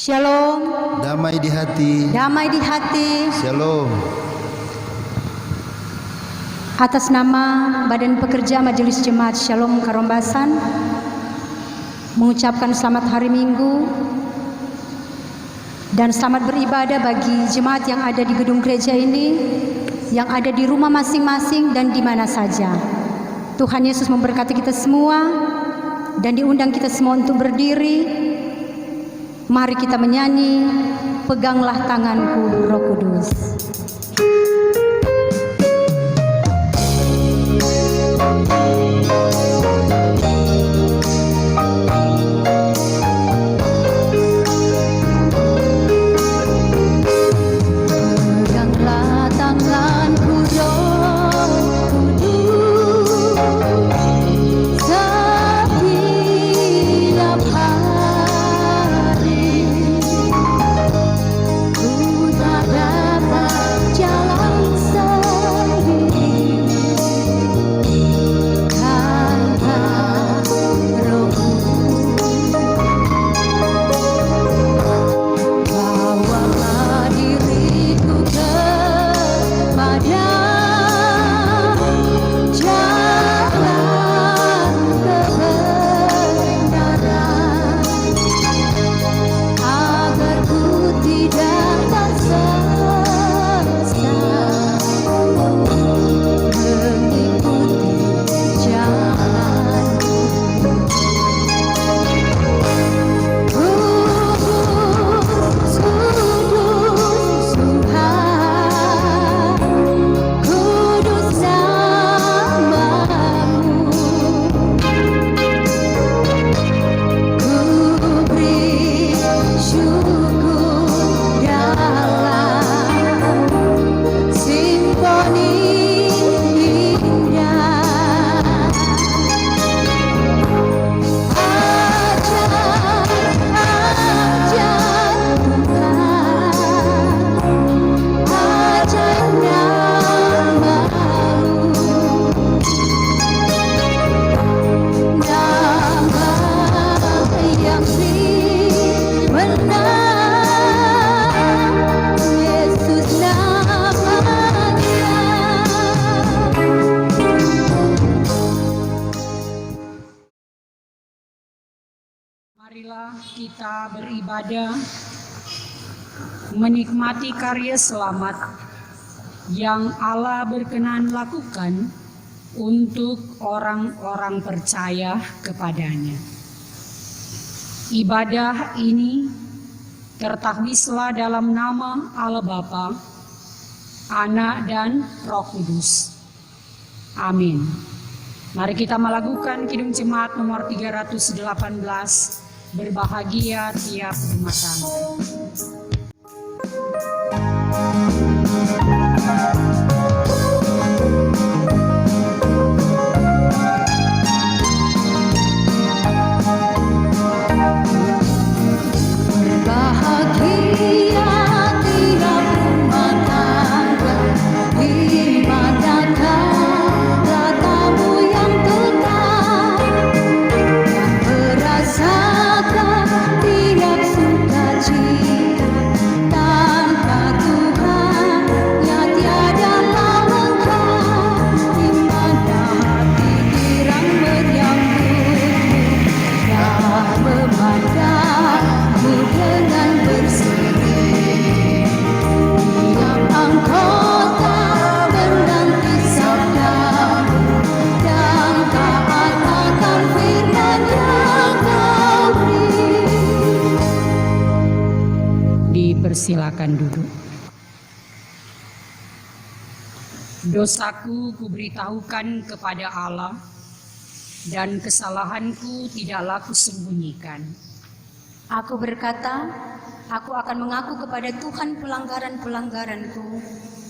Shalom. Damai di hati. Damai di hati. Shalom. Atas nama Badan Pekerja Majelis Jemaat Shalom Karombasan, mengucapkan selamat hari Minggu dan selamat beribadah bagi jemaat yang ada di gedung gereja ini, yang ada di rumah masing-masing dan di mana saja. Tuhan Yesus memberkati kita semua dan diundang kita semua untuk berdiri. Mari kita menyanyi, peganglah tanganku Roh Kudus. Marilah kita beribadah, menikmati karya selamat yang Allah berkenan lakukan untuk orang-orang percaya kepadanya. Ibadah ini tertahbislah dalam nama Allah Bapa, Anak dan Roh Kudus. Amin. Mari kita melakukan Kidung Jemaat nomor 318. Berbahagia tiap rumah tangga. Silakan duduk. Dosaku kuberitahukan kepada Allah, dan kesalahanku tidaklah kusembunyikan. Aku berkata, aku akan mengaku kepada Tuhan pelanggaran-pelanggaranku,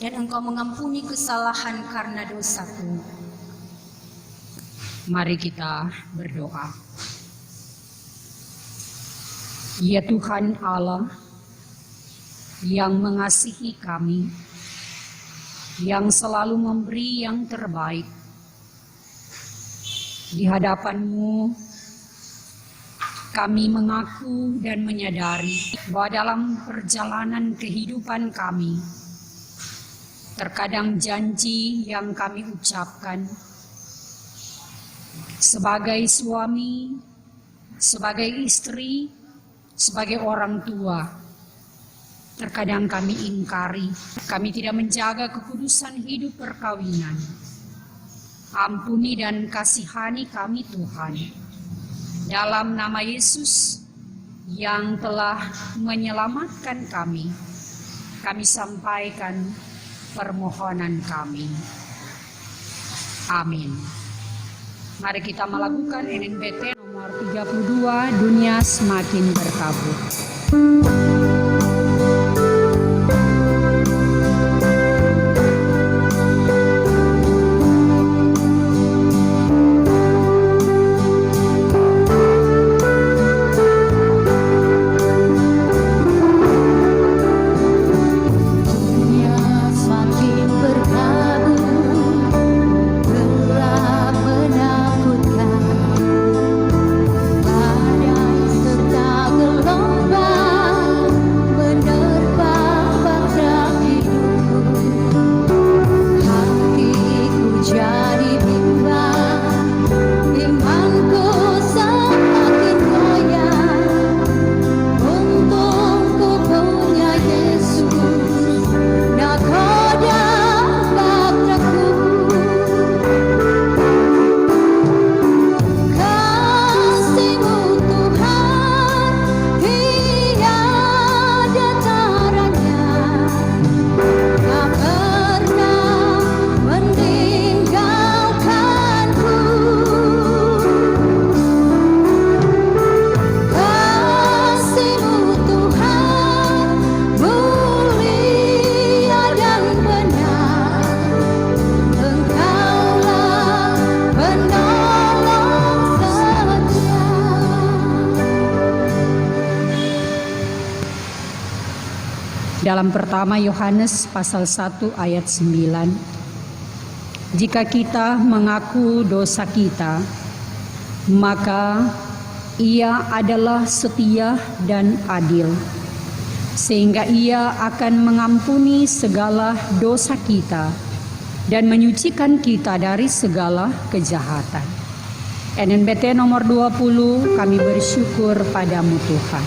dan Engkau mengampuni kesalahan karena dosaku. Mari kita berdoa. Ya Tuhan Allah, yang mengasihi kami, yang selalu memberi yang terbaik, di hadapan-Mu Kami mengaku dan menyadari bahwa dalam perjalanan kehidupan kami, terkadang janji yang kami ucapkan sebagai suami, sebagai istri, sebagai orang tua, terkadang kami ingkari. Kami tidak menjaga kekudusan hidup perkawinan. Ampuni dan kasihani kami Tuhan. Dalam nama Yesus yang telah menyelamatkan kami sampaikan permohonan kami. Amin. Mari kita melakukan NNBT nomor 32, dunia semakin berkabut. Dalam pertama Yohanes pasal 1 ayat 9. Jika kita mengaku dosa kita, maka Ia adalah setia dan adil, sehingga Ia akan mengampuni segala dosa kita dan menyucikan kita dari segala kejahatan. NNBT nomor 20, kami bersyukur padamu Tuhan.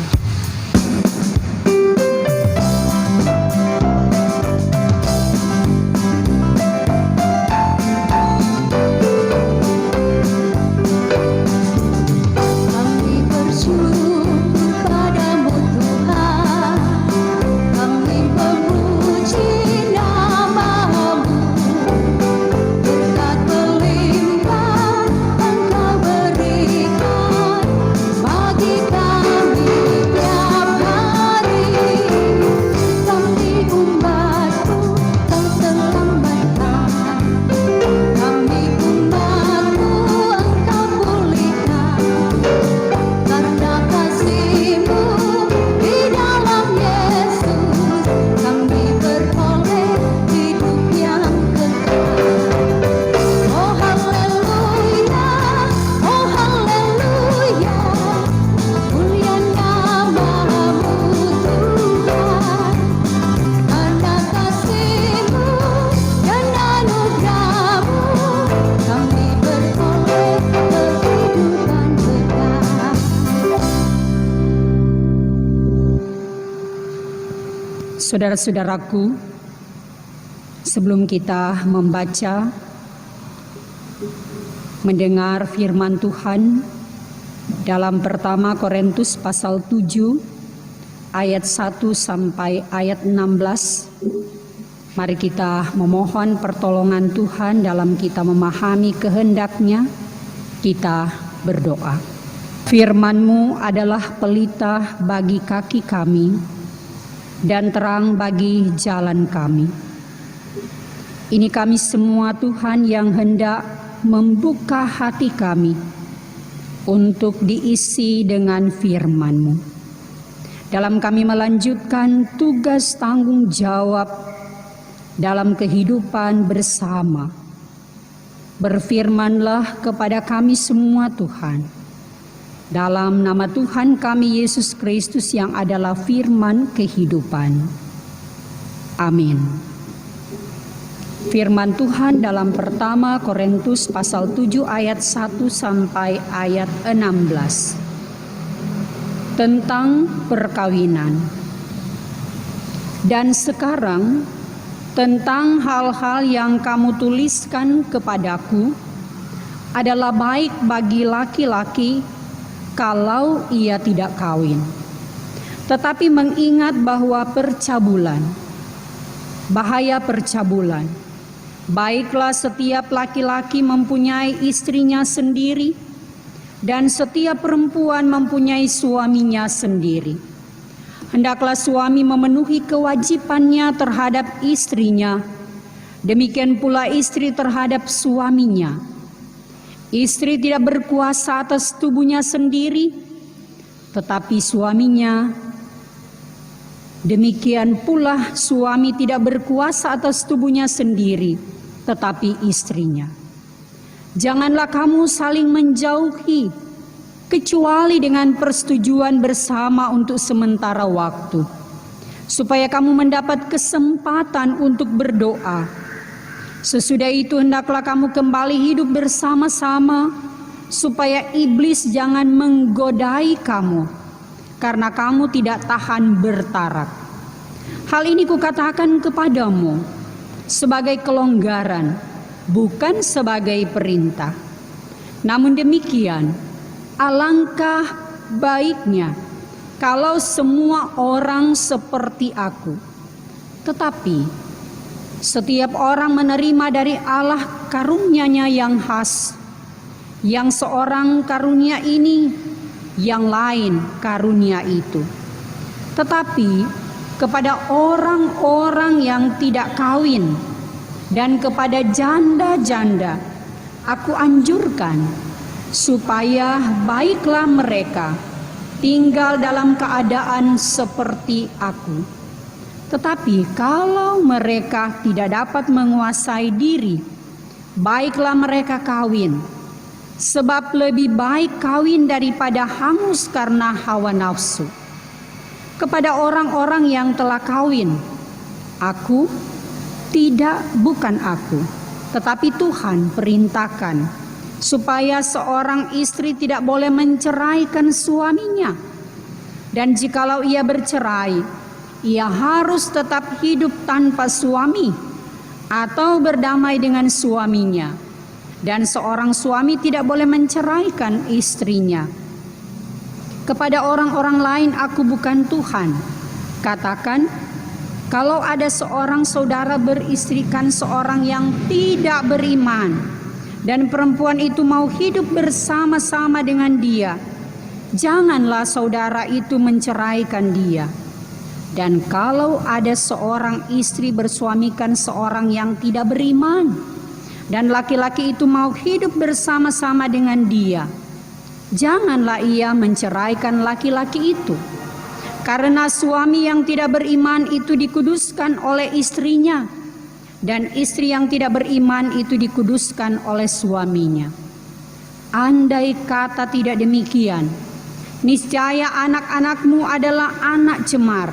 Saudara-saudaraku, sebelum kita membaca, mendengar firman Tuhan dalam pertama Korintus pasal 7 ayat 1 sampai ayat 16, mari kita memohon pertolongan Tuhan dalam kita memahami kehendak-Nya. Kita berdoa. Firman-Mu adalah pelita bagi kaki kami dan terang bagi jalan kami. Ini kami semua Tuhan yang hendak membuka hati kami untuk diisi dengan firman-Mu. Dalam kami melanjutkan tugas tanggung jawab dalam kehidupan bersama. Berfirmanlah kepada kami semua Tuhan, Dalam nama Tuhan kami Yesus Kristus yang adalah firman kehidupan. Amin. Firman Tuhan dalam pertama Korintus pasal 7 ayat 1 sampai ayat 16. Tentang perkawinan. Dan sekarang tentang hal-hal yang kamu tuliskan kepadaku adalah baik bagi laki-laki kalau ia tidak kawin, tetapi mengingat bahwa bahaya percabulan. Baiklah setiap laki-laki mempunyai istrinya sendiri, dan setiap perempuan mempunyai suaminya sendiri. Hendaklah suami memenuhi kewajibannya terhadap istrinya, demikian pula istri terhadap suaminya. Istri tidak berkuasa atas tubuhnya sendiri, tetapi suaminya. Demikian pula suami tidak berkuasa atas tubuhnya sendiri, tetapi istrinya. Janganlah kamu saling menjauhi, kecuali dengan persetujuan bersama untuk sementara waktu, supaya kamu mendapat kesempatan untuk berdoa. Sesudah itu hendaklah kamu kembali hidup bersama-sama, supaya iblis jangan menggodai kamu, karena kamu tidak tahan bertarak. Hal ini kukatakan kepadamu sebagai kelonggaran, bukan sebagai perintah. Namun demikian, alangkah baiknya kalau semua orang seperti aku. Tetapi setiap orang menerima dari Allah karunia-Nya yang khas. Yang seorang karunia ini, yang lain karunia itu. Tetapi kepada orang-orang yang tidak kawin dan kepada janda-janda, aku anjurkan supaya baiklah mereka tinggal dalam keadaan seperti aku. Tetapi kalau mereka tidak dapat menguasai diri, baiklah mereka kawin. Sebab lebih baik kawin daripada hangus karena hawa nafsu. Kepada orang-orang yang telah kawin, bukan aku, tetapi Tuhan perintahkan, supaya seorang istri tidak boleh menceraikan suaminya. Dan jikalau ia bercerai, ia harus tetap hidup tanpa suami atau berdamai dengan suaminya. Dan seorang suami tidak boleh menceraikan istrinya. Kepada orang-orang lain aku bukan Tuhan. Katakan, kalau ada seorang saudara beristrikan seorang yang tidak beriman, dan perempuan itu mau hidup bersama-sama dengan dia, janganlah saudara itu menceraikan dia. Dan kalau ada seorang istri bersuamikan seorang yang tidak beriman, dan laki-laki itu mau hidup bersama-sama dengan dia, janganlah ia menceraikan laki-laki itu. Karena suami yang tidak beriman itu dikuduskan oleh istrinya, dan istri yang tidak beriman itu dikuduskan oleh suaminya. Andai kata tidak demikian, niscaya anak-anakmu adalah anak cemar.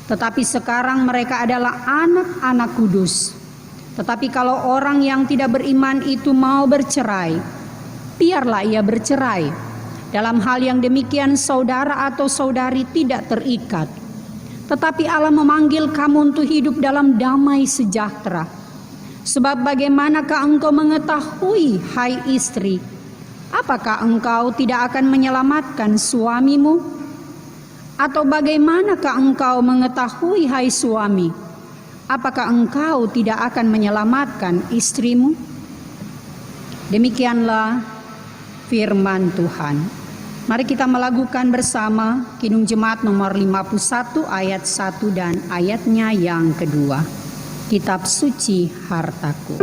Tetapi sekarang mereka adalah anak-anak kudus. Tetapi kalau orang yang tidak beriman itu mau bercerai, biarlah ia bercerai. Dalam hal yang demikian saudara atau saudari tidak terikat. Tetapi Allah memanggil kamu untuk hidup dalam damai sejahtera. Sebab bagaimanakah engkau mengetahui, hai istri, apakah engkau tidak akan menyelamatkan suamimu? Atau bagaimanakah engkau mengetahui, hai suami, apakah engkau tidak akan menyelamatkan istrimu? Demikianlah firman Tuhan. Mari kita melakukan bersama Kidung Jemaat nomor 51 ayat 1 dan ayatnya yang kedua. Kitab Suci Hartaku.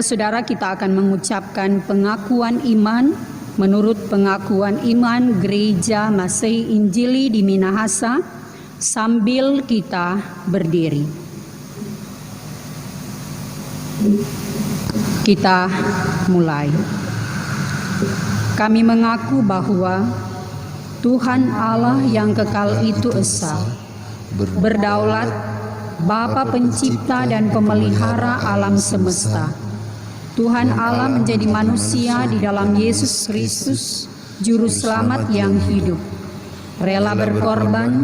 Saudara-saudara, kita akan mengucapkan pengakuan iman menurut pengakuan iman Gereja Masehi Injili di Minahasa sambil kita berdiri. Kita mulai. Kami mengaku bahwa Tuhan Allah yang kekal itu esa, berdaulat, Bapa pencipta dan pemelihara alam semesta. Tuhan Allah menjadi manusia di dalam Yesus Kristus, Juru Selamat yang hidup, rela berkorban,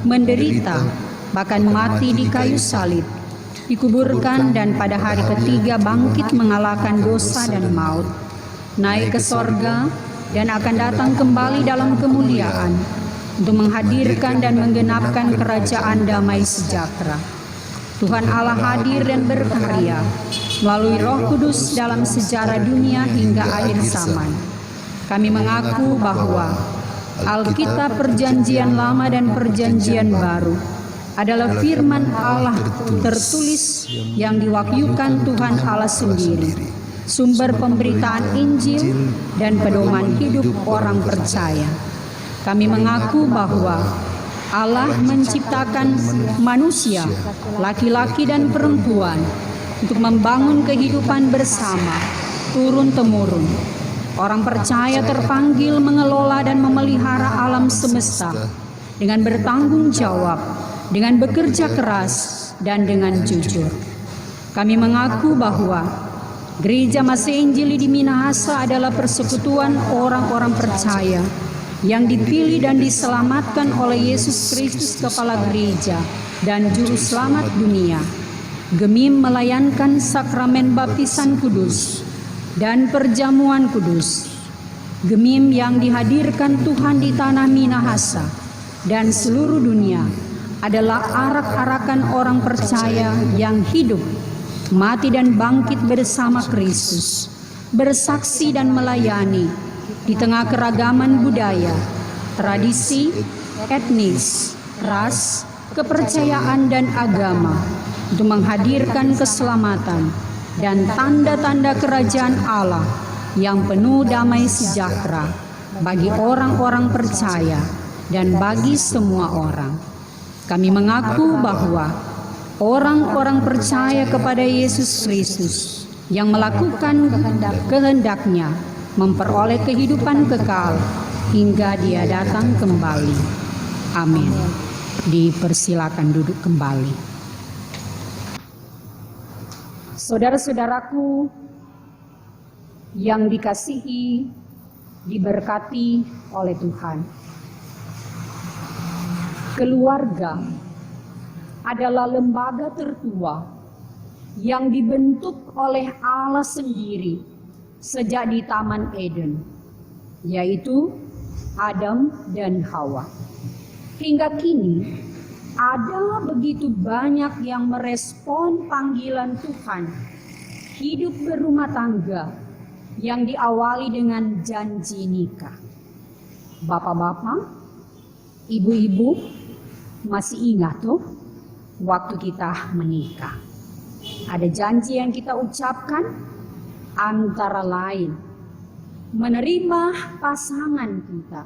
menderita, bahkan mati di kayu salib, dikuburkan dan pada hari ketiga bangkit mengalahkan dosa dan maut, naik ke sorga dan akan datang kembali dalam kemuliaan untuk menghadirkan dan menggenapkan kerajaan damai sejahtera. Tuhan Allah hadir dan berkarya melalui Roh Kudus dalam sejarah dunia hingga akhir zaman. Kami mengaku bahwa Alkitab Perjanjian Lama dan Perjanjian Baru adalah firman Allah tertulis yang diwahyukan Tuhan Allah sendiri, sumber pemberitaan Injil dan pedoman hidup orang percaya. Kami mengaku bahwa Allah menciptakan manusia, laki-laki dan perempuan, untuk membangun kehidupan bersama, turun-temurun. Orang percaya terpanggil mengelola dan memelihara alam semesta dengan bertanggung jawab, dengan bekerja keras, dan dengan jujur. Kami mengaku bahwa Gereja Masehi Injili di Minahasa adalah persekutuan orang-orang percaya yang dipilih dan diselamatkan oleh Yesus Kristus Kepala Gereja dan Juru Selamat dunia, gemim melayankan sakramen baptisan kudus dan perjamuan kudus, gemim yang dihadirkan Tuhan di tanah Minahasa dan seluruh dunia adalah arak-arakan orang percaya yang hidup, mati dan bangkit bersama Kristus, bersaksi dan melayani di tengah keragaman budaya, tradisi, etnis, ras, kepercayaan dan agama untuk menghadirkan keselamatan dan tanda-tanda kerajaan Allah yang penuh damai sejahtera bagi orang-orang percaya dan bagi semua orang. Kami mengaku bahwa orang-orang percaya kepada Yesus Kristus yang melakukan kehendaknya memperoleh kehidupan kekal hingga Dia datang kembali. Amin. Dipersilakan duduk kembali. Saudara-saudaraku yang dikasihi, diberkati oleh Tuhan. Keluarga adalah lembaga tertua yang dibentuk oleh Allah sendiri sejak di Taman Eden, yaitu Adam dan Hawa. Hingga kini ada begitu banyak yang merespon panggilan Tuhan hidup berumah tangga yang diawali dengan janji nikah. Bapak-bapak, ibu-ibu, masih ingat tuh waktu kita menikah? Ada janji yang kita ucapkan, antara lain menerima pasangan kita,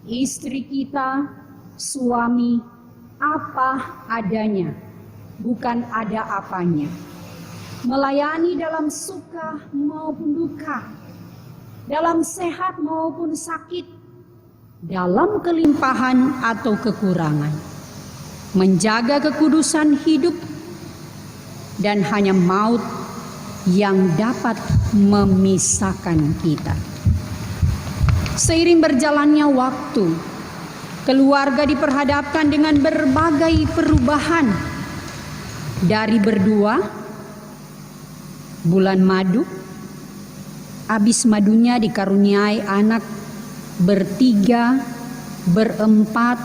istri kita, suami, apa adanya, bukan ada apanya. Melayani dalam suka maupun duka, dalam sehat maupun sakit, dalam kelimpahan atau kekurangan. Menjaga kekudusan hidup dan hanya maut yang dapat memisahkan kita. Seiring berjalannya waktu, keluarga diperhadapkan dengan berbagai perubahan. Dari berdua, bulan madu, habis madunya dikaruniai anak, bertiga, berempat,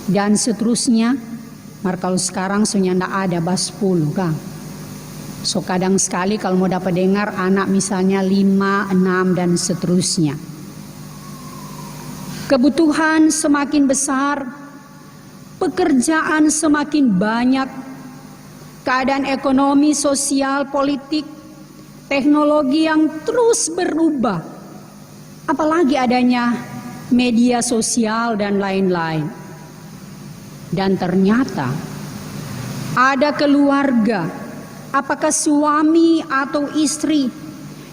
dan seterusnya. Kalau sekarang sudah tidak ada 10 kan. So kadang sekali kalau mau dapat dengar anak misalnya 5, 6 dan seterusnya. Kebutuhan semakin besar, pekerjaan semakin banyak, keadaan ekonomi, sosial, politik teknologi yang terus berubah, apalagi adanya media sosial dan lain-lain. Dan ternyata ada keluarga, apakah suami atau istri,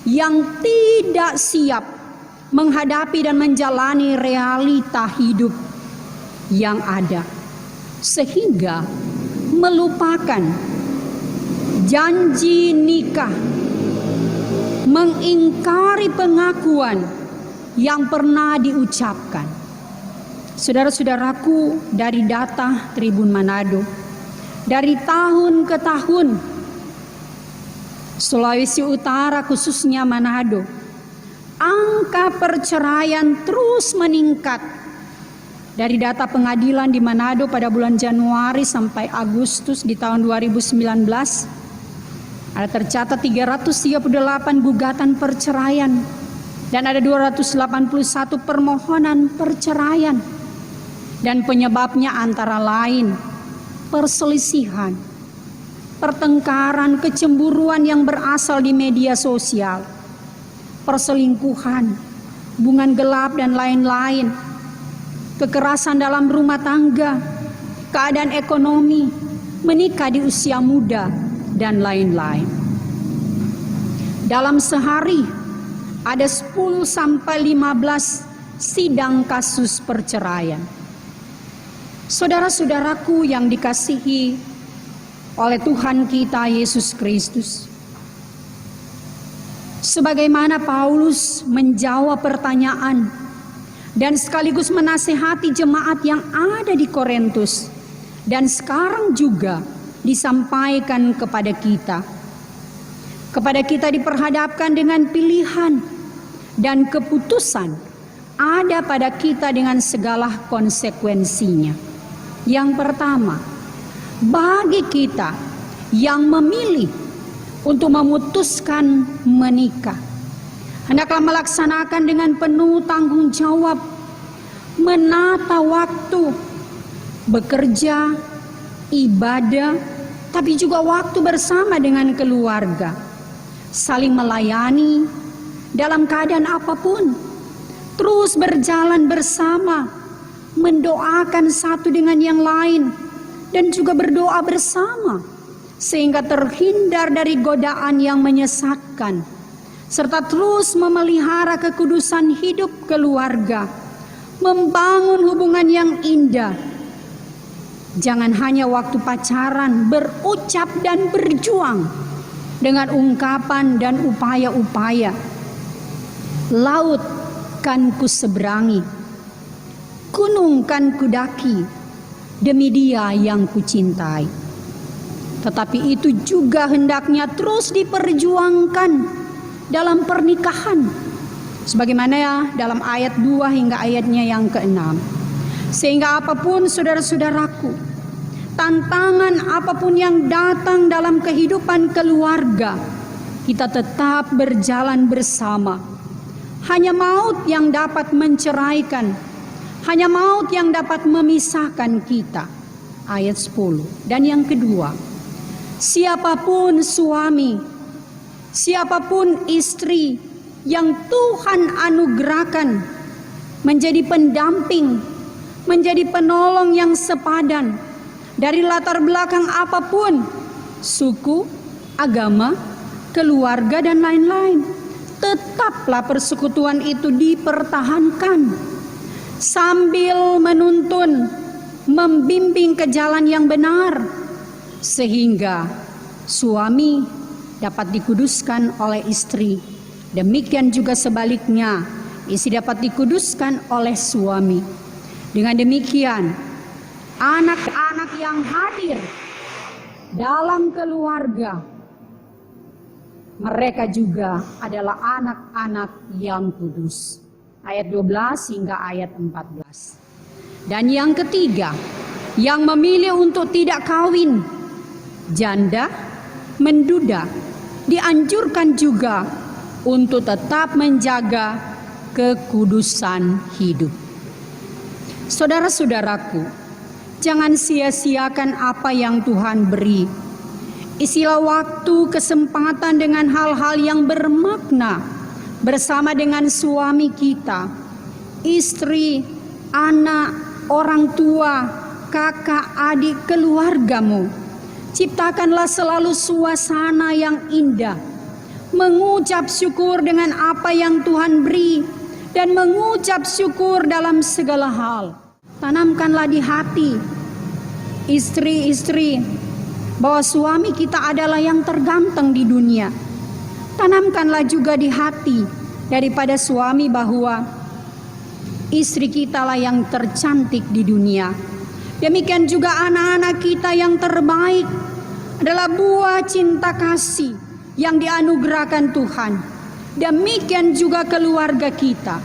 yang tidak siap menghadapi dan menjalani realita hidup yang ada, sehingga melupakan janji nikah, mengingkari pengakuan yang pernah diucapkan. Saudara-saudaraku, dari data Tribun Manado, dari tahun ke tahun, Sulawesi Utara khususnya Manado, angka perceraian terus meningkat. Dari data pengadilan di Manado pada bulan Januari sampai Agustus di tahun 2019, ada tercatat 338 gugatan perceraian dan ada 281 permohonan perceraian. Dan penyebabnya antara lain perselisihan, pertengkaran, kecemburuan yang berasal di media sosial, perselingkuhan, hubungan gelap dan lain-lain, kekerasan dalam rumah tangga, keadaan ekonomi, menikah di usia muda, dan lain-lain. Dalam sehari ada 10 sampai 15 sidang kasus perceraian. Saudara-saudaraku yang dikasihi oleh Tuhan kita Yesus Kristus, sebagaimana Paulus menjawab pertanyaan dan sekaligus menasihati jemaat yang ada di Korintus, dan sekarang juga disampaikan kepada kita. Kepada kita diperhadapkan dengan pilihan dan keputusan ada pada kita dengan segala konsekuensinya. Yang pertama, bagi kita yang memilih untuk memutuskan menikah, hendaklah melaksanakan dengan penuh tanggung jawab, menata waktu, bekerja, ibadah, tapi juga waktu bersama dengan keluarga, saling melayani dalam keadaan apapun, terus berjalan bersama, mendoakan satu dengan yang lain, dan juga berdoa bersama, sehingga terhindar dari godaan yang menyesatkan, serta terus memelihara kekudusan hidup keluarga, membangun hubungan yang indah. Jangan hanya waktu pacaran berucap dan berjuang dengan ungkapan dan upaya-upaya, laut kan ku seberangi, gunung kan ku daki, demi dia yang kucintai. Tetapi itu juga hendaknya terus diperjuangkan dalam pernikahan, sebagaimana ya dalam ayat 2 hingga ayatnya yang ke-6. Sehingga apapun saudara-saudaraku, tantangan apapun yang datang dalam kehidupan keluarga, kita tetap berjalan bersama. Hanya maut yang dapat menceraikan, hanya maut yang dapat memisahkan kita. Ayat 10. Dan yang kedua, siapapun suami, siapapun istri yang Tuhan anugerahkan menjadi pendamping, menjadi penolong yang sepadan dari latar belakang apapun, suku, agama, keluarga, dan lain-lain, tetaplah persekutuan itu dipertahankan sambil menuntun, membimbing ke jalan yang benar, sehingga suami dapat dikuduskan oleh istri. Demikian juga sebaliknya, istri dapat dikuduskan oleh suami. Dengan demikian, anak-anak yang hadir dalam keluarga, mereka juga adalah anak-anak yang kudus. Ayat 12 hingga ayat 14. Dan yang ketiga, yang memilih untuk tidak kawin, janda, menduda, dianjurkan juga untuk tetap menjaga kekudusan hidup. Saudara-saudaraku, jangan sia-siakan apa yang Tuhan beri. Isilah waktu, kesempatan dengan hal-hal yang bermakna bersama dengan suami kita, istri, anak, orang tua, kakak, adik, keluargamu. Ciptakanlah selalu suasana yang indah, mengucap syukur dengan apa yang Tuhan beri, dan mengucap syukur dalam segala hal. Tanamkanlah di hati istri-istri bahwa suami kita adalah yang terganteng di dunia. Tanamkanlah juga di hati daripada suami bahwa istri kita lah yang tercantik di dunia. Demikian juga anak-anak kita yang terbaik adalah buah cinta kasih yang dianugerahkan Tuhan. Demikian juga keluarga kita.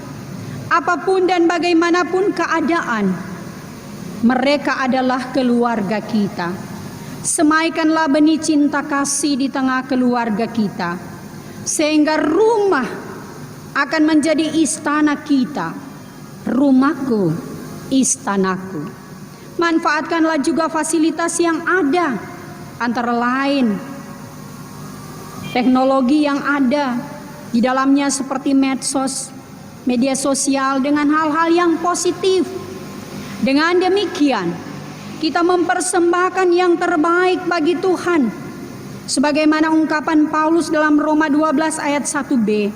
Apapun dan bagaimanapun keadaan, mereka adalah keluarga kita. Semaikanlah benih cinta kasih di tengah keluarga kita, sehingga rumah akan menjadi istana kita. Rumahku, istanaku. Manfaatkanlah juga fasilitas yang ada, antara lain teknologi yang ada di dalamnya seperti medsos, media sosial dengan hal-hal yang positif. Dengan demikian, kita mempersembahkan yang terbaik bagi Tuhan. Sebagaimana ungkapan Paulus dalam Roma 12 ayat 1b,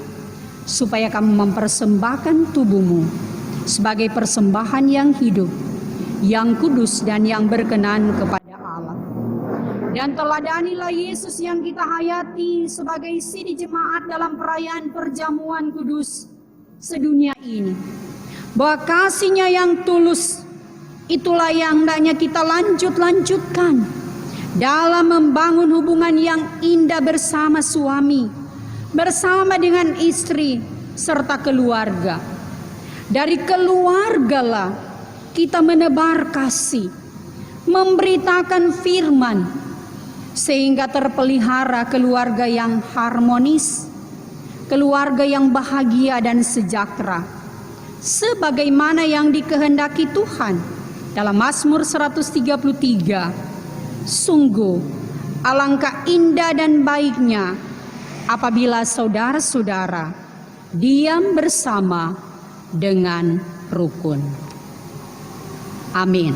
supaya kamu mempersembahkan tubuhmu sebagai persembahan yang hidup, yang kudus dan yang berkenan kepada Allah. Dan teladanilah Yesus yang kita hayati sebagai sidi jemaat dalam perayaan perjamuan kudus sedunia ini. Bahwa kasih-Nya yang tulus itulah yang hendaknya kita lanjutkan dalam membangun hubungan yang indah bersama suami, bersama dengan istri, serta keluarga. Dari keluargalah kita menebar kasih, memberitakan firman, sehingga terpelihara keluarga yang harmonis, keluarga yang bahagia dan sejahtera, sebagaimana yang dikehendaki Tuhan dalam Mazmur 133. Sungguh alangkah indah dan baiknya apabila saudara-saudara diam bersama dengan rukun. Amin.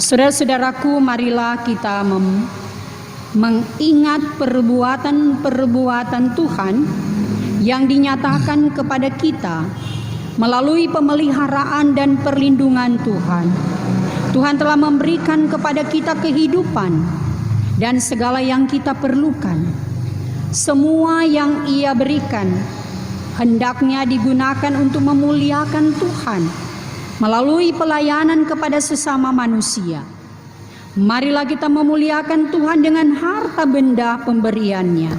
Saudara-saudaraku, marilah kita mengingat perbuatan-perbuatan Tuhan yang dinyatakan kepada kita melalui pemeliharaan dan perlindungan Tuhan. Tuhan telah memberikan kepada kita kehidupan dan segala yang kita perlukan. Semua yang Ia berikan hendaknya digunakan untuk memuliakan Tuhan melalui pelayanan kepada sesama manusia. Marilah kita memuliakan Tuhan dengan harta benda pemberiannya.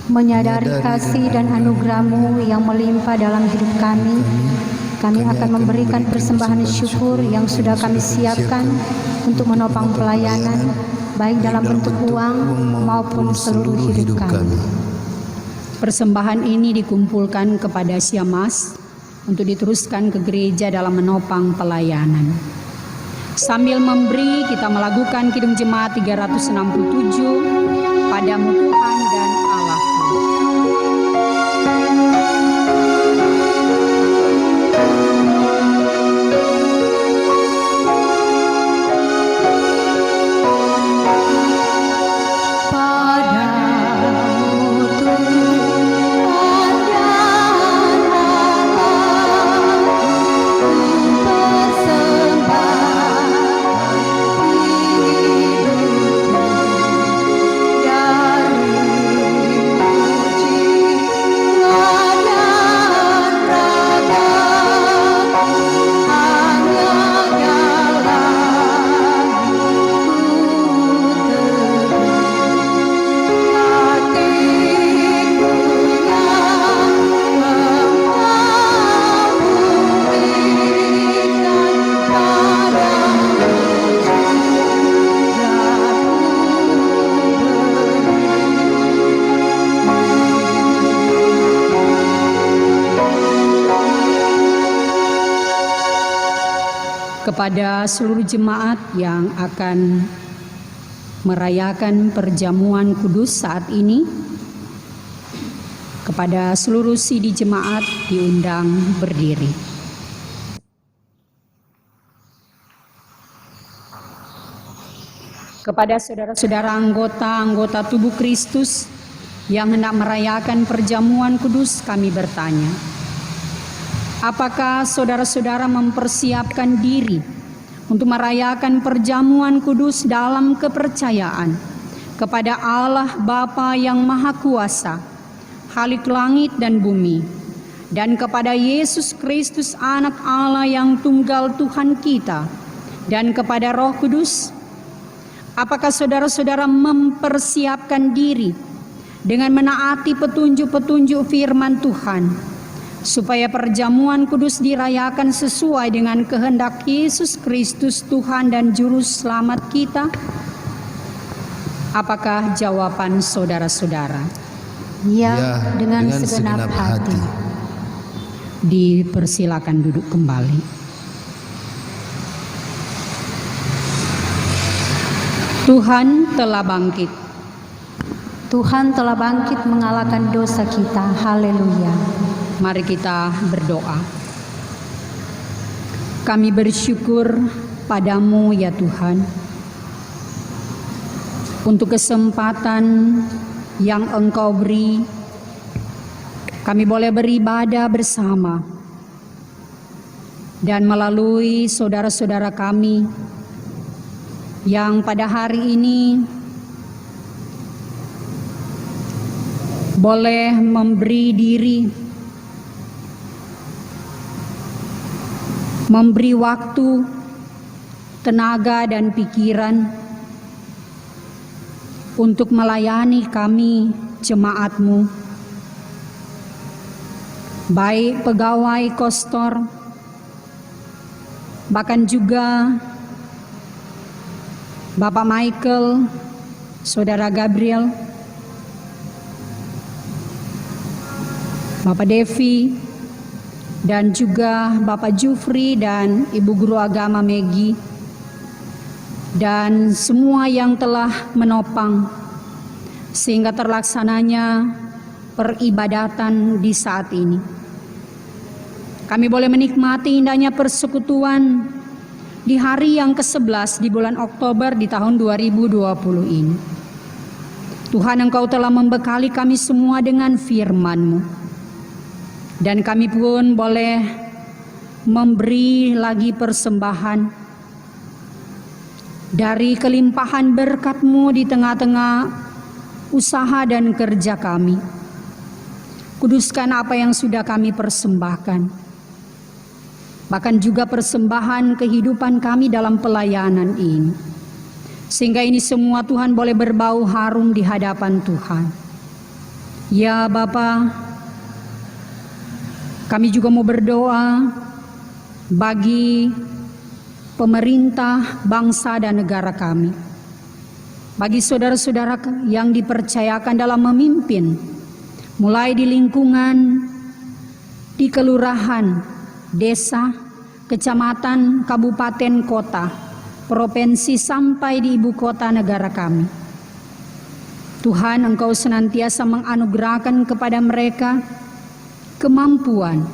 Menyadari kasih dan anugerah-Mu yang melimpah dalam hidup kami, kami akan memberikan persembahan syukur yang sudah kami siapkan untuk menopang pelayanan, baik dalam bentuk uang maupun seluruh hidup kami. Persembahan ini dikumpulkan kepada Siamas untuk diteruskan ke gereja dalam menopang pelayanan. Sambil memberi, kita melakukan Kidung Jemaat 367, Padamu Tuhan dan Allah. Dari kepada seluruh jemaat yang akan merayakan perjamuan kudus saat ini, kepada seluruh sidi jemaat diundang berdiri. Kepada saudara-saudara anggota tubuh Kristus yang hendak merayakan perjamuan kudus, kami bertanya, apakah saudara-saudara mempersiapkan diri untuk merayakan perjamuan kudus dalam kepercayaan kepada Allah Bapa yang Maha Kuasa, Khalik langit dan bumi, dan kepada Yesus Kristus Anak Allah yang tunggal Tuhan kita, dan kepada Roh Kudus? Apakah saudara-saudara mempersiapkan diri dengan menaati petunjuk-petunjuk firman Tuhan, supaya perjamuan kudus dirayakan sesuai dengan kehendak Yesus Kristus Tuhan dan Juru Selamat kita? Apakah jawaban saudara-saudara? Ya, dengan segenap hati. Dipersilakan duduk kembali. Tuhan telah bangkit. Tuhan telah bangkit mengalahkan dosa kita. Haleluya. Mari kita berdoa. Kami bersyukur padamu ya Tuhan, untuk kesempatan yang Engkau beri, kami boleh beribadah bersama, dan melalui saudara-saudara kami yang pada hari ini boleh memberi diri, memberi waktu, tenaga dan pikiran untuk melayani kami jemaat-Mu, baik pegawai kostor, bahkan juga Bapak Michael, Saudara Gabriel, Bapak Devi, dan juga Bapak Jufri dan Ibu Guru Agama Megi, dan semua yang telah menopang sehingga terlaksananya peribadatan di saat ini. Kami boleh menikmati indahnya persekutuan di hari yang ke-11 di bulan Oktober di tahun 2020 ini. Tuhan, Engkau telah membekali kami semua dengan firman-Mu, dan kami pun boleh memberi lagi persembahan dari kelimpahan berkat-Mu di tengah-tengah usaha dan kerja kami. Kuduskan apa yang sudah kami persembahkan, bahkan juga persembahan kehidupan kami dalam pelayanan ini, sehingga ini semua Tuhan boleh berbau harum di hadapan Tuhan. Ya Bapa, kami juga mau berdoa bagi pemerintah, bangsa dan negara kami, bagi saudara-saudara yang dipercayakan dalam memimpin, mulai di lingkungan, di kelurahan, desa, kecamatan, kabupaten, kota, provinsi, sampai di ibu kota negara kami. Tuhan, Engkau senantiasa menganugerahkan kepada mereka kemampuan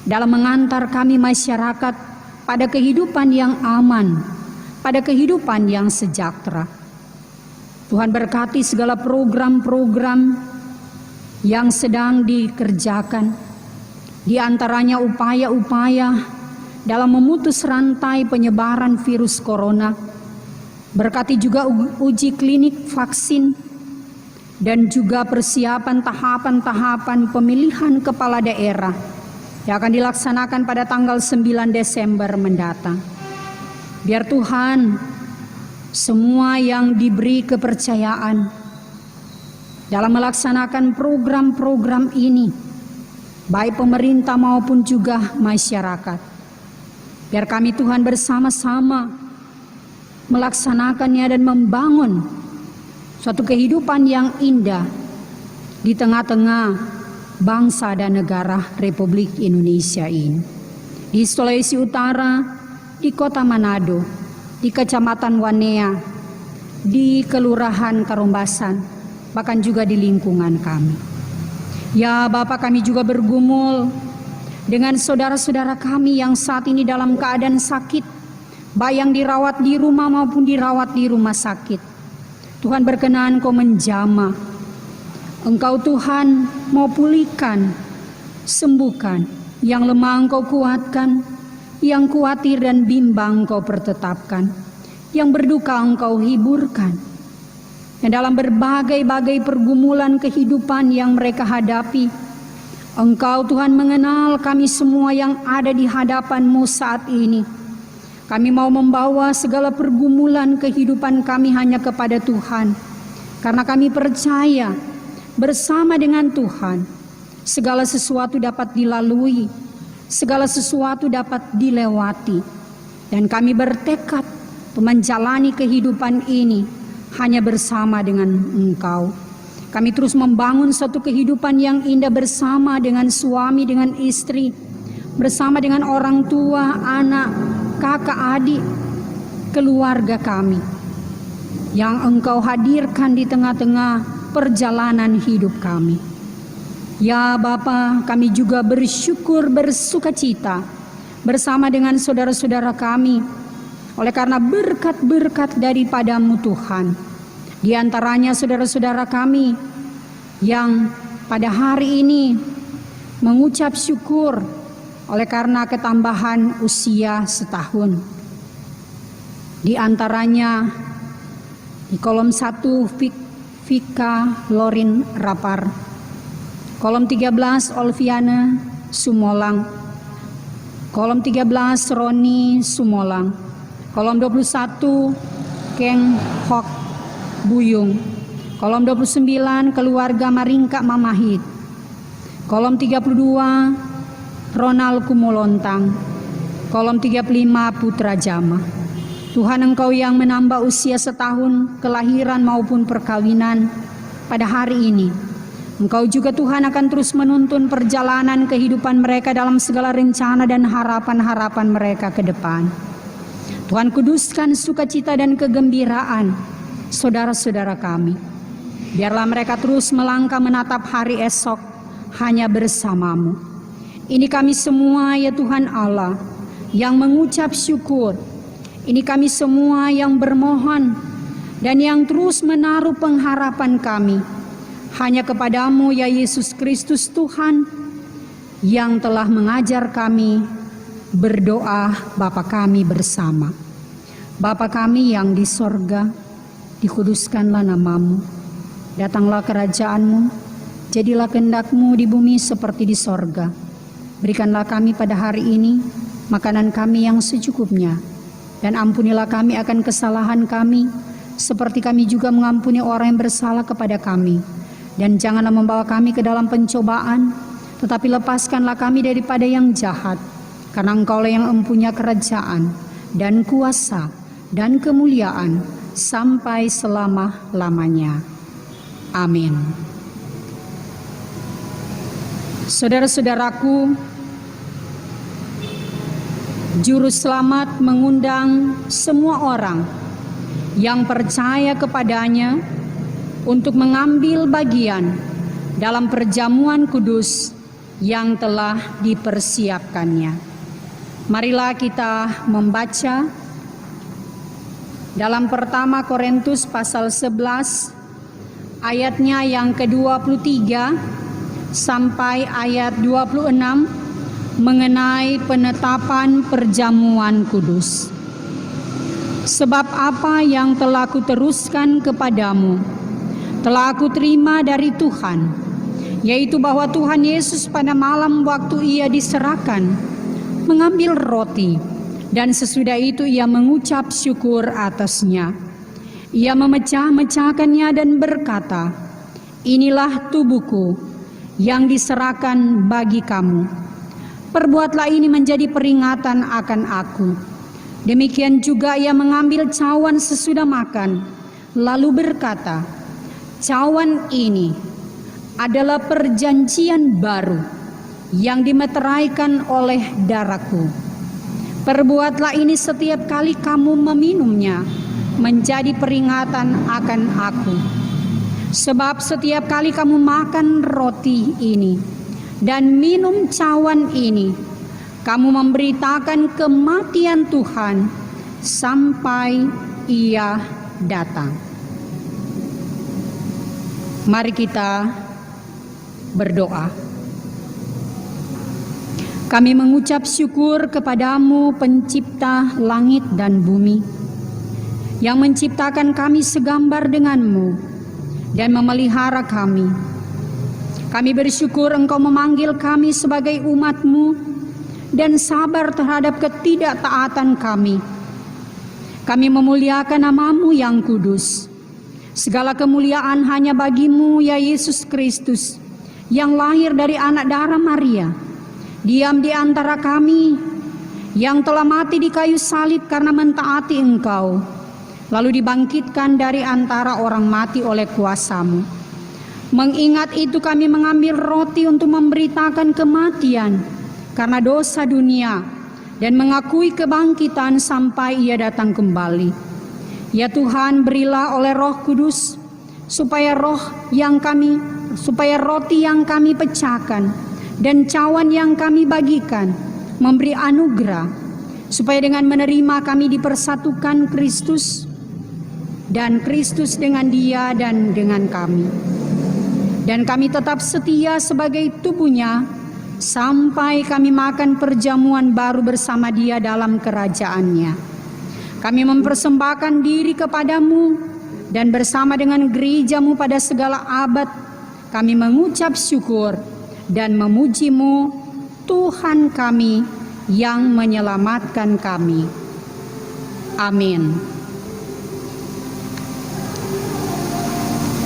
dalam mengantar kami masyarakat pada kehidupan yang aman, pada kehidupan yang sejahtera. Tuhan, berkati segala program-program yang sedang dikerjakan, di antaranya upaya-upaya dalam memutus rantai penyebaran virus corona. Berkati juga uji klinik vaksin, dan juga persiapan tahapan-tahapan pemilihan kepala daerah yang akan dilaksanakan pada tanggal 9 Desember mendatang. Biar Tuhan, semua yang diberi kepercayaan dalam melaksanakan program-program ini, baik pemerintah maupun juga masyarakat, biar kami Tuhan bersama-sama melaksanakannya dan membangun suatu kehidupan yang indah di tengah-tengah bangsa dan negara Republik Indonesia ini. Di Sulawesi Utara, di kota Manado, di Kecamatan Wanea, di Kelurahan Karombasan, bahkan juga di lingkungan kami. Ya Bapak, kami juga bergumul dengan saudara-saudara kami yang saat ini dalam keadaan sakit, baik yang dirawat di rumah maupun dirawat di rumah sakit. Tuhan berkenan Engkau menjamah. Engkau Tuhan mau pulihkan, sembuhkan. Yang lemah Engkau kuatkan, yang khawatir dan bimbang Engkau pertetapkan, yang berduka Engkau hiburkan. Dan dalam berbagai-bagai pergumulan kehidupan yang mereka hadapi, Engkau Tuhan mengenal kami semua yang ada di hadapan-Mu saat ini. Kami mau membawa segala pergumulan kehidupan kami hanya kepada Tuhan. Karena kami percaya bersama dengan Tuhan segala sesuatu dapat dilalui, segala sesuatu dapat dilewati. Dan kami bertekad menjalani kehidupan ini hanya bersama dengan Engkau. Kami terus membangun satu kehidupan yang indah bersama dengan suami, dengan istri, bersama dengan orang tua, anak, kakak, adik, keluarga kami yang Engkau hadirkan di tengah-tengah perjalanan hidup kami. Ya Bapa, kami juga bersyukur, bersukacita bersama dengan saudara-saudara kami oleh karena berkat-berkat daripada-Mu Tuhan. Di antaranya saudara-saudara kami yang pada hari ini mengucap syukur oleh karena ketambahan usia setahun. Di antaranya di kolom 1 Vika Lorin Rapar, kolom 13 Olviana Sumolang, kolom 13 Roni Sumolang, kolom 21 Keng Hok Buyung, kolom 29 keluarga Maringka Mamahit, kolom 32 Ronald Kumolontang, kolom 35 Putra Jama. Tuhan Engkau yang menambah usia setahun kelahiran maupun perkawinan pada hari ini. Engkau juga Tuhan akan terus menuntun perjalanan kehidupan mereka dalam segala rencana dan harapan-harapan mereka ke depan. Tuhan kuduskan sukacita dan kegembiraan saudara-saudara kami. Biarlah mereka terus melangkah menatap hari esok hanya bersama-Mu. Ini kami semua ya Tuhan Allah yang mengucap syukur. Ini kami semua yang bermohon dan yang terus menaruh pengharapan kami hanya kepada-Mu ya Yesus Kristus Tuhan yang telah mengajar kami berdoa Bapa kami bersama. Bapa kami yang di sorga, dikuduskanlah nama-Mu, datanglah kerajaan-Mu, jadilah kehendak-Mu di bumi seperti di sorga. Berikanlah kami pada hari ini makanan kami yang secukupnya, dan ampunilah kami akan kesalahan kami, seperti kami juga mengampuni orang yang bersalah kepada kami. Dan janganlah membawa kami ke dalam pencobaan, tetapi lepaskanlah kami daripada yang jahat. Karena Engkaulah yang mempunyai kerajaan, dan kuasa, dan kemuliaan, sampai selama-lamanya. Amin. Saudara-saudaraku, Juru Selamat mengundang semua orang yang percaya kepadanya untuk mengambil bagian dalam perjamuan kudus yang telah dipersiapkannya. Marilah kita membaca dalam pertama Korintus pasal 11 ayatnya yang ke-23 sampai ayat 26 mengenai penetapan perjamuan kudus. Sebab apa yang telah kuteruskan kepadamu telah aku terima dari Tuhan, yaitu bahwa Tuhan Yesus pada malam waktu Ia diserahkan mengambil roti, dan sesudah itu Ia mengucap syukur atasnya. Ia memecah-mecahkannya dan berkata, "Inilah tubuhku yang diserahkan bagi kamu. Perbuatlah ini menjadi peringatan akan aku." Demikian juga Ia mengambil cawan sesudah makan, lalu berkata, "Cawan ini adalah perjanjian baru yang dimeteraikan oleh darahku. Perbuatlah ini setiap kali kamu meminumnya, menjadi peringatan akan aku. Sebab setiap kali kamu makan roti ini dan minum cawan ini, kamu memberitakan kematian Tuhan sampai Ia datang. Mari kita berdoa. Kami mengucap syukur kepadamu, pencipta langit dan bumi, yang menciptakan kami segambar denganmu dan memelihara kami. Kami bersyukur Engkau memanggil kami sebagai umat-Mu dan sabar terhadap ketidaktaatan kami. Kami memuliakan nama-Mu yang kudus. Segala kemuliaan hanya bagi-Mu, ya Yesus Kristus, yang lahir dari anak darah Maria, diam di antara kami, yang telah mati di kayu salib karena mentaati Engkau, lalu dibangkitkan dari antara orang mati oleh kuasa-Mu. Mengingat itu kami mengambil roti untuk memberitakan kematian karena dosa dunia dan mengakui kebangkitan sampai Ia datang kembali. Ya Tuhan, berilah oleh Roh Kudus supaya roti yang kami pecahkan dan cawan yang kami bagikan memberi anugerah, supaya dengan menerima kami dipersatukan Kristus, dan Kristus dengan Dia dan dengan kami. Dan kami tetap setia sebagai tubuhnya sampai kami makan perjamuan baru bersama Dia dalam kerajaannya. Kami mempersembahkan diri kepadamu dan bersama dengan gereja-Mu pada segala abad kami mengucap syukur dan memuji-Mu, Tuhan kami yang menyelamatkan kami. Amin.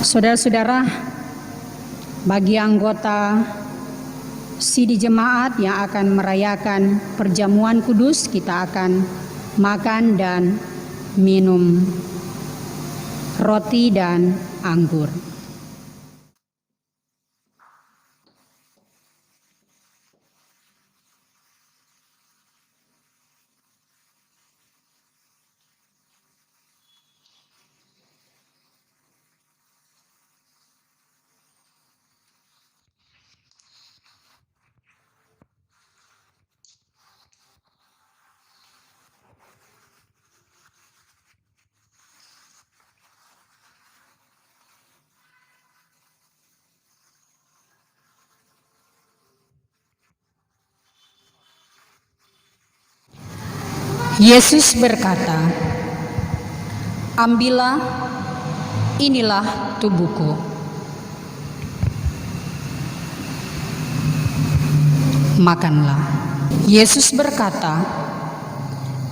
Saudara-saudara, bagi anggota Sidi Jemaat yang akan merayakan perjamuan kudus, kita akan makan dan minum roti dan anggur. Yesus berkata, "Ambillah, inilah tubuhku." Makanlah. Yesus berkata,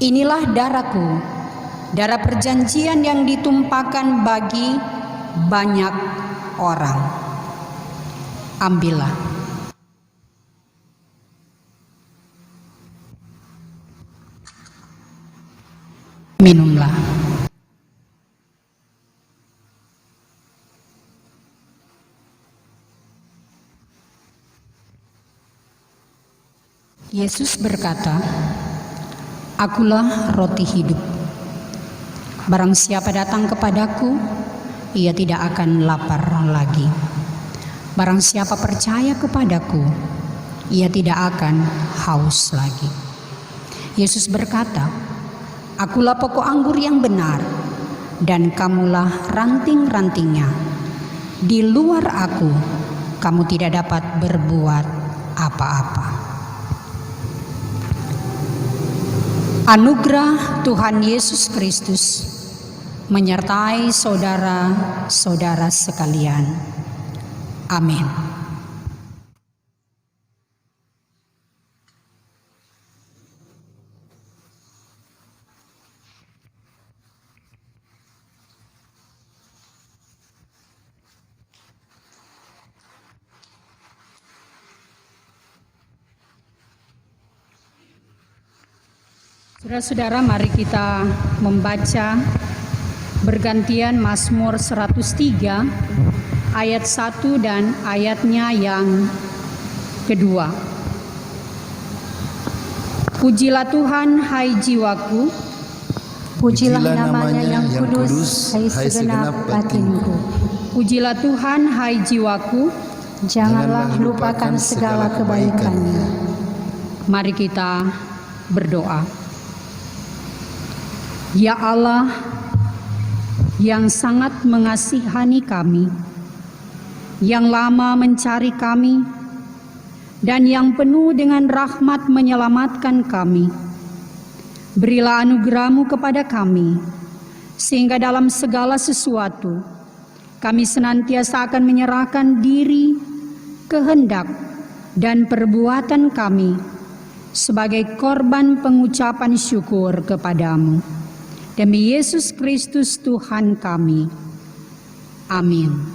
"Inilah darahku, darah perjanjian yang ditumpahkan bagi banyak orang. Ambillah." Minumlah. Yesus berkata, "Akulah roti hidup. Barang siapa datang kepadaku, ia tidak akan lapar lagi. Barang siapa percaya kepadaku, ia tidak akan haus lagi." Yesus berkata, "Akulah pokok anggur yang benar, dan kamulah ranting-rantingnya. Di luar aku, kamu tidak dapat berbuat apa-apa." Anugerah Tuhan Yesus Kristus menyertai saudara-saudara sekalian. Amin. Saudara-saudara, mari kita membaca bergantian Mazmur 103 ayat 1 dan ayatnya yang kedua. Pujilah Tuhan, hai jiwaku. Pujilah namanya yang kudus, hai segenap batinku. Pujilah Tuhan, hai jiwaku. Janganlah lupakan segala kebaikannya. Mari kita berdoa. Ya Allah, yang sangat mengasihani kami, yang lama mencari kami, dan yang penuh dengan rahmat menyelamatkan kami. Berilah anugerah-Mu kepada kami, sehingga dalam segala sesuatu kami senantiasa akan menyerahkan diri, kehendak, dan perbuatan kami sebagai korban pengucapan syukur kepada-Mu. Demi Yesus Kristus Tuhan kami. Amin.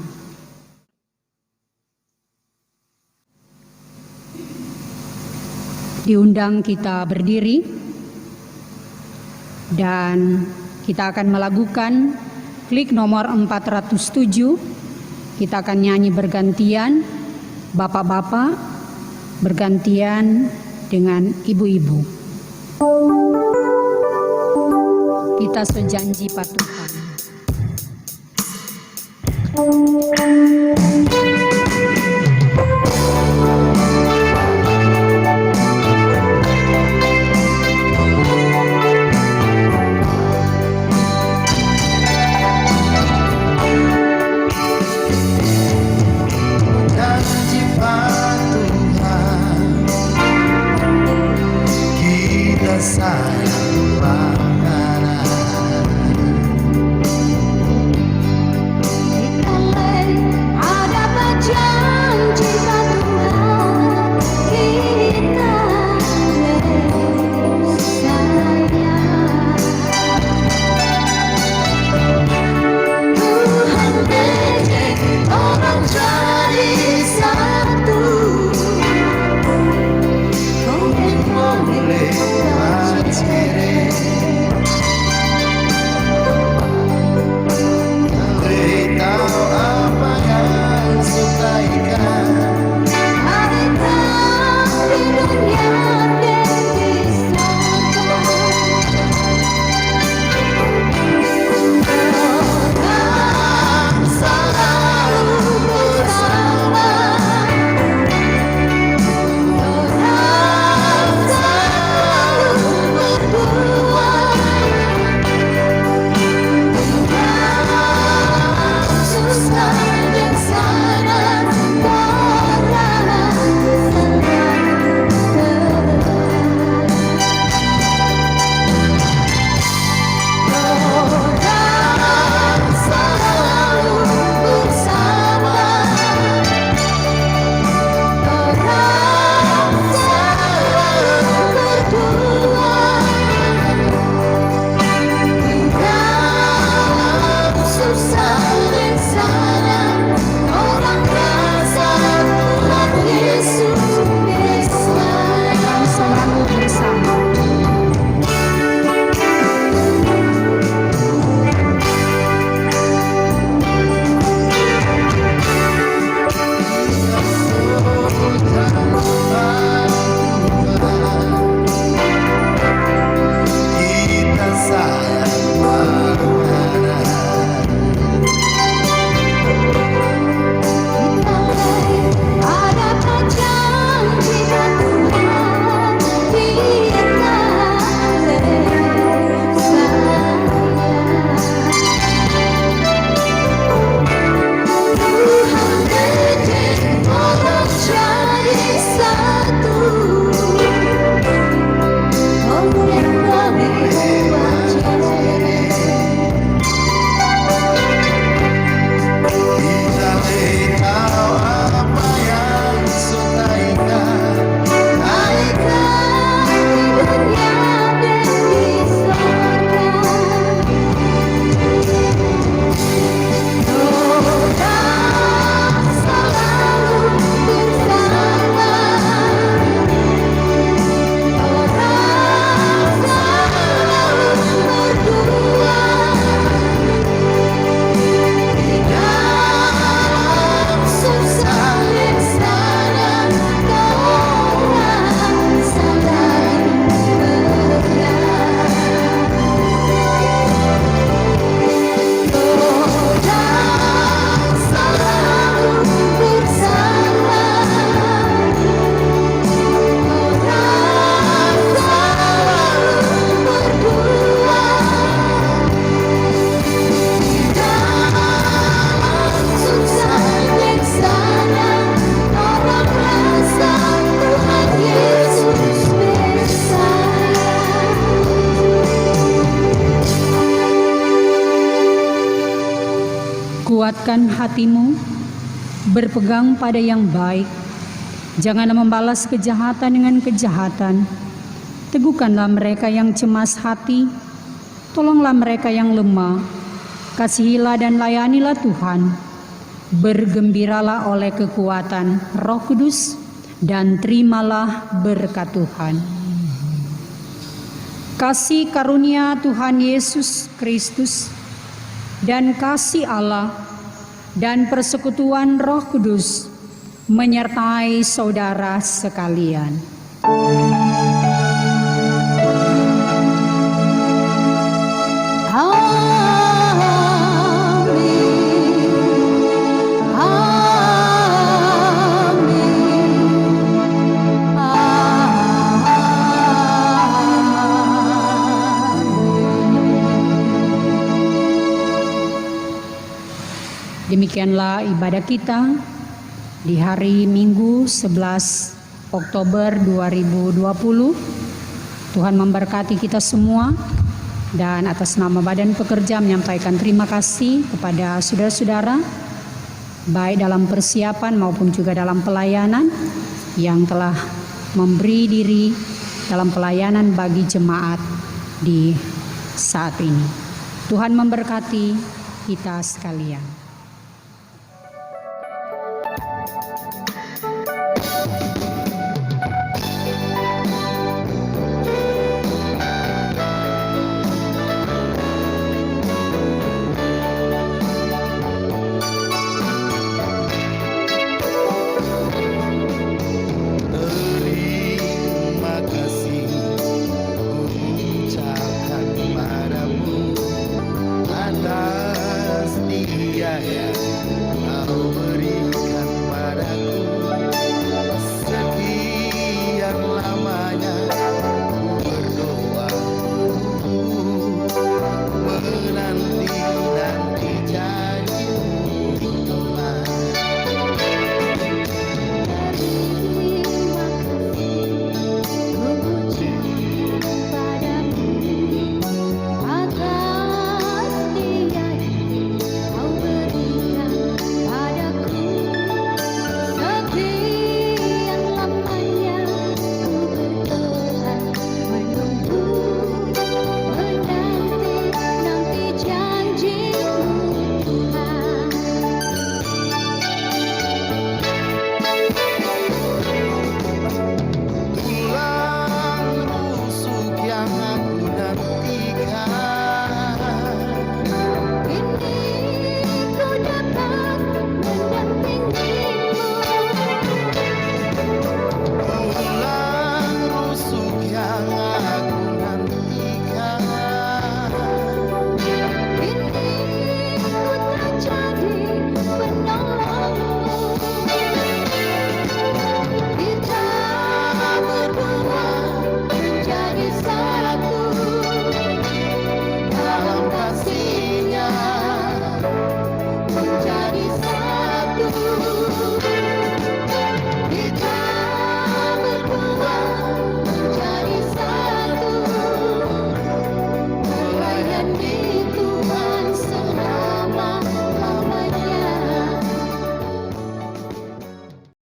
Diundang kita berdiri dan kita akan melakukan klik nomor 407. Kita akan nyanyi bergantian, bapak-bapak bergantian dengan ibu-ibu. Kita sejanji patuhan. Janji patuhan, kita sayang banget. Kita luruskan hatimu, berpegang pada yang baik. Janganlah membalas kejahatan dengan kejahatan. Teguhkanlah mereka yang cemas hati, tolonglah mereka yang lemah. Kasihilah dan layanilah Tuhan. Bergembiralah oleh kekuatan Roh Kudus dan terimalah berkat Tuhan. Kasih karunia Tuhan Yesus Kristus dan kasih Allah dan persekutuan Roh Kudus menyertai saudara sekalian. Demikianlah ibadah kita di hari Minggu 11 Oktober 2020. Tuhan memberkati kita semua, dan atas nama Badan Pekerja menyampaikan terima kasih kepada saudara-saudara baik dalam persiapan maupun juga dalam pelayanan yang telah memberi diri dalam pelayanan bagi jemaat di saat ini. Tuhan memberkati kita sekalian.